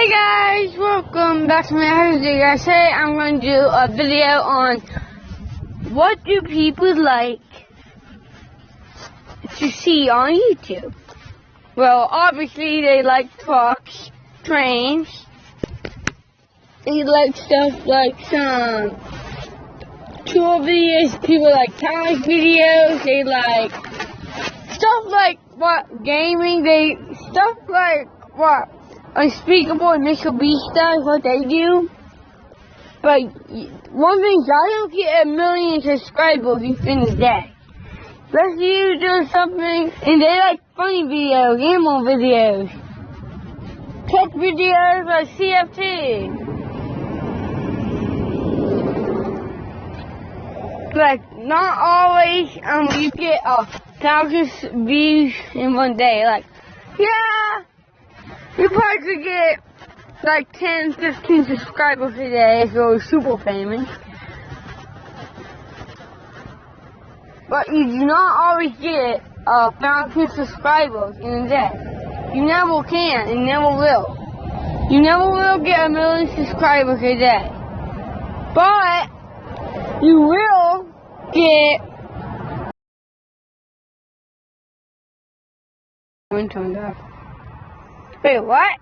Hey guys, welcome back to my video. Today I'm going to do a video on what do people like to see on YouTube. Well, obviously they like trucks, trains. They like stuff like some tour videos. People like comic videos. They like stuff like what gaming. They stuff like what Unspeakable and Mr. Beast does, what they do. But one thing, I don't get 1 million subscribers in a day. Let's you do something, and they like funny videos, animal videos, tech videos like CFT. Like, not always you get 1,000 views in one day. Like, yeah, you probably could get like 10, 15 subscribers a day if you're super famous. But you do not always get 1,000 subscribers in a day. You never can and never will. You never will get 1 million subscribers a day. But you will get turned off. Wait, what?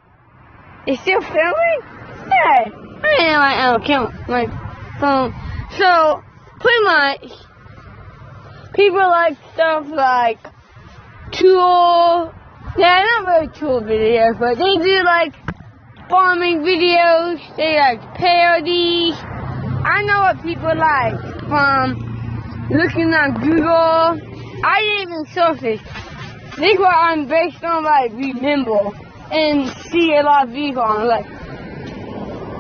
It's still filming? Yeah. I am my account, my phone. So, pretty much, people like stuff like tool. Yeah, not really tool videos, but they do like farming videos. They like parodies. I know what people like from looking on Google. I didn't even search this. This is what I'm based on, like, remember and see a lot of views on. Like,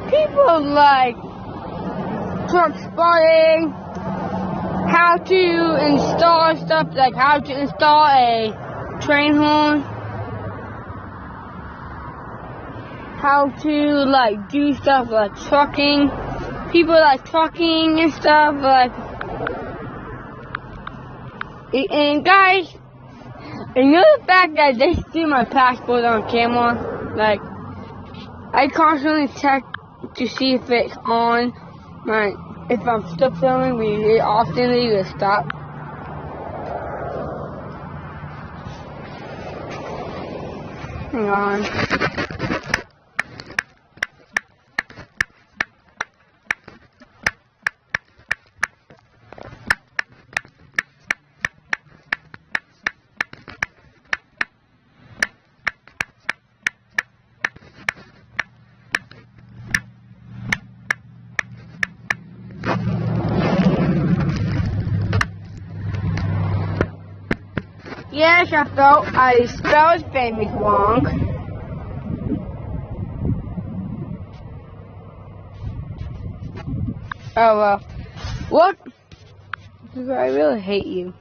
people like truck spotting, how to install stuff, like how to install a train horn, how to, like, do stuff like trucking. People like trucking and stuff, like, and guys, and you know the fact that they see my passport on camera? Like, I constantly check to see if it's on. Like, if I'm still filming, we often leave it stop. Hang on. Yes, I spelled famous wrong. Oh well. What? I really hate you.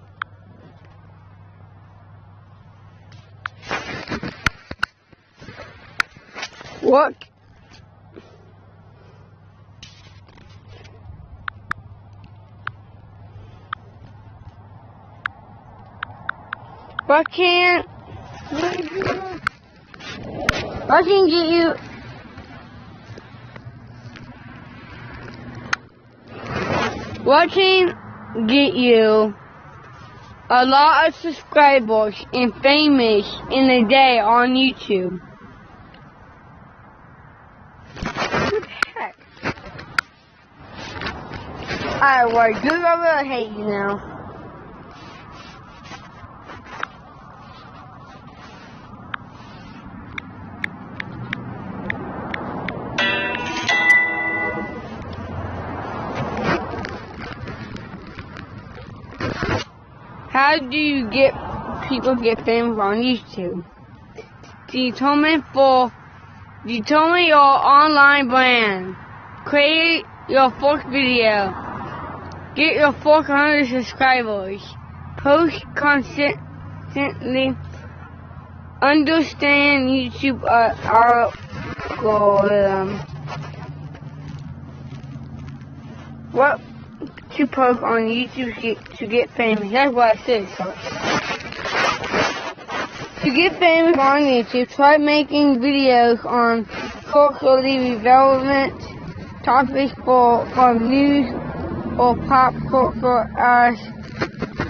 What? What can get you? What can get you a lot of subscribers and famous in a day on YouTube? What the heck? Alright, well, dude, I really hate you now. How do you get people get famous on YouTube? Determine your online brand. Create your first video. Get your 400 subscribers. Post constantly. Understand YouTube algorithm. What to post on YouTube to get famous? That's what I said. So. To get famous on YouTube, try making videos on culturally relevant topics from news or pop culture as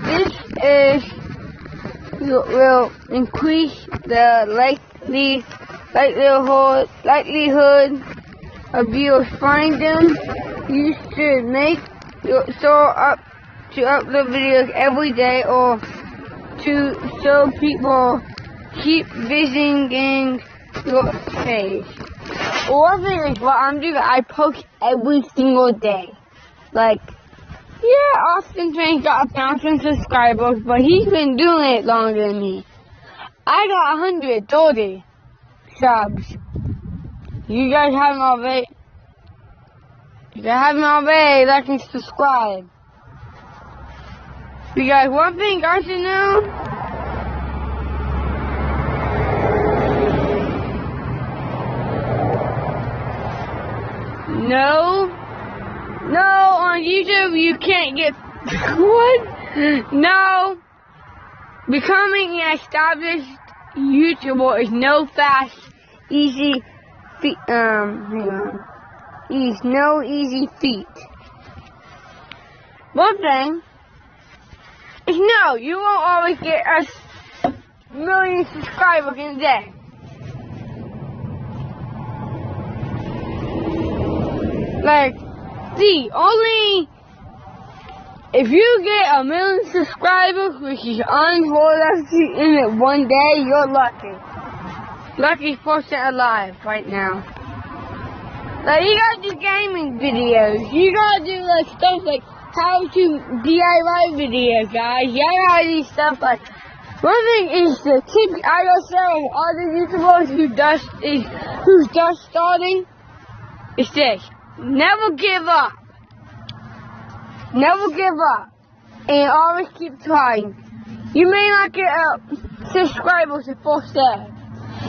this will increase the likelihood of you finding them. You should make sure to upload videos every day or so people keep visiting your page. One thing is what I'm doing, I post every single day. Like, yeah, Austin Train's got 1,000 subscribers, but he's been doing it longer than me. I got 130 subs. You guys haven't already. If you haven't already, like and subscribe. Because one thing I should know, no, on YouTube you can't get what? No, becoming an established YouTuber is no fast, easy feat. It's no easy feat. One thing is no, you won't always get a million subscribers in a day. Like, only if you get 1 million subscribers, which is unheard of in it one day, you're lucky. Lucky person alive right now. Like, you gotta do gaming videos. You gotta do like stuff like how to DIY videos, guys. You gotta do stuff like. One thing is the tip I gotta share with other YouTubers who's just starting is this: never give up. Never give up, and always keep trying. You may not get subscribers in first day,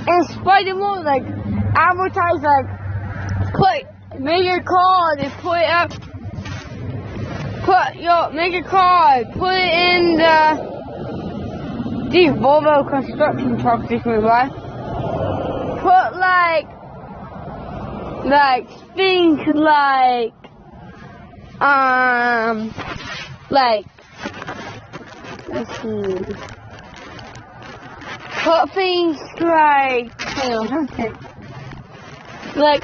and spread them more. Like advertise, like. Make a card and put it up. Make a card. Put it in these Volvo construction trucks you can buy. Put things like let's see. Put things like hang on, something. Like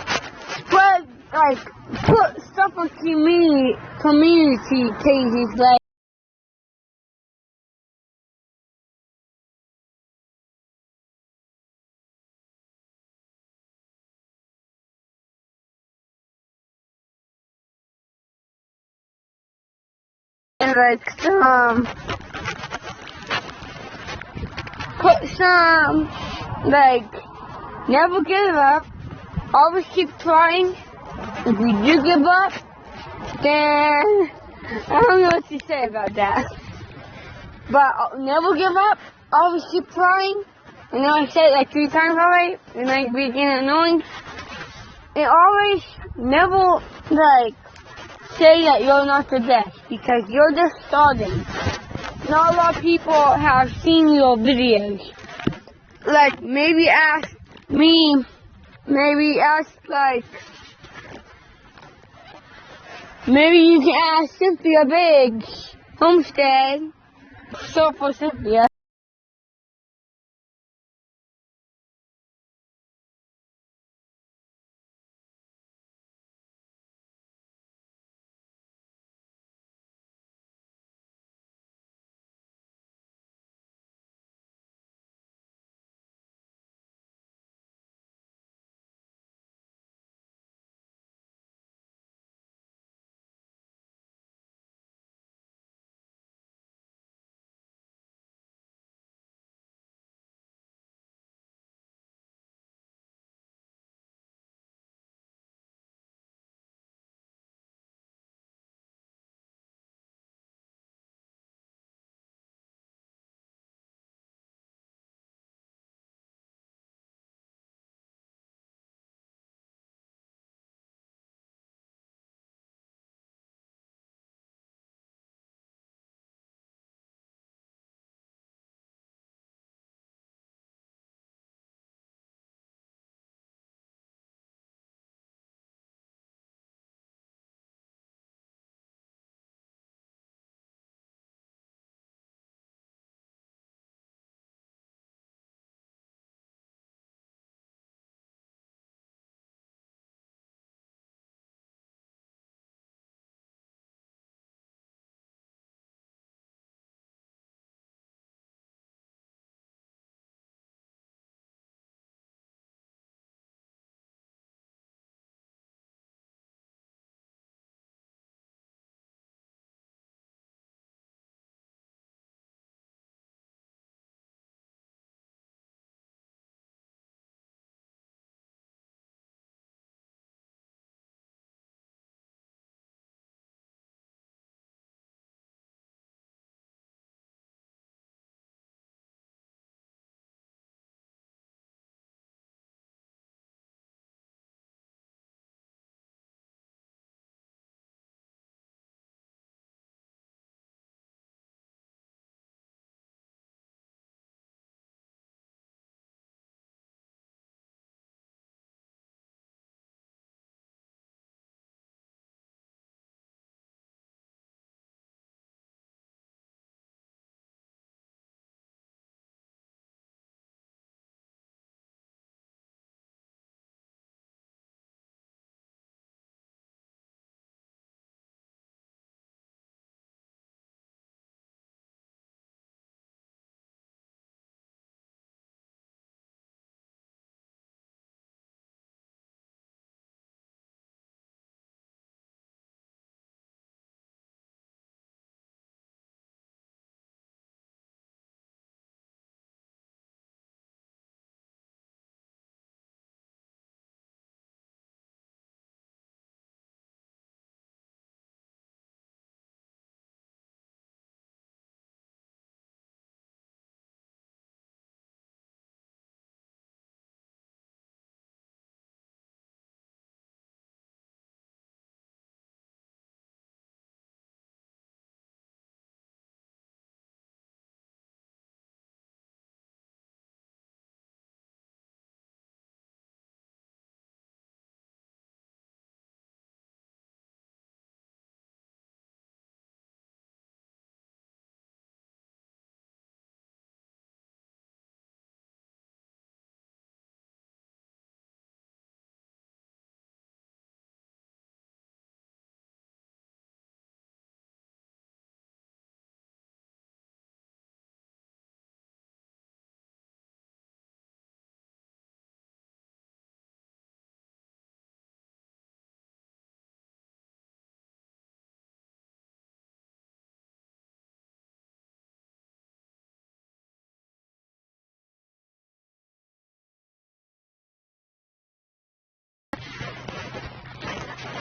spread, like, put stuff on community pages, like, and put some, like, never give up, always keep trying. If you do give up, then I don't know what to say about that. But never give up, always keep trying. And then I said it like 3 times already, it might be getting annoying. And always never say that you're not the best, because you're just starting. Not a lot of people have seen your videos. Like, maybe ask me, maybe you can ask Cynthia Biggs, Homestead, so for Cynthia.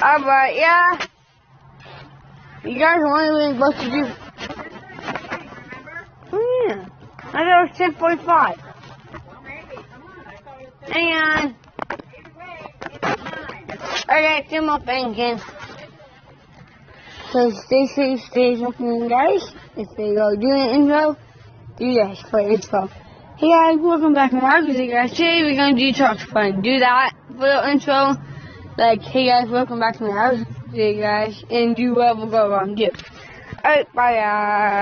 Alright, yeah. You guys are only supposed to do. Oh, yeah. I thought it was 10:45. Hang on. Okay, two more things. So stay safe, stay something, guys. If they go do an intro, do this for intro. Hey guys, welcome back to my video, guys. Today we're gonna do Talk Fun. Do that for the intro. Like, hey guys, welcome back to my house, video, guys, and do what we'll go around do. Alright, bye guys.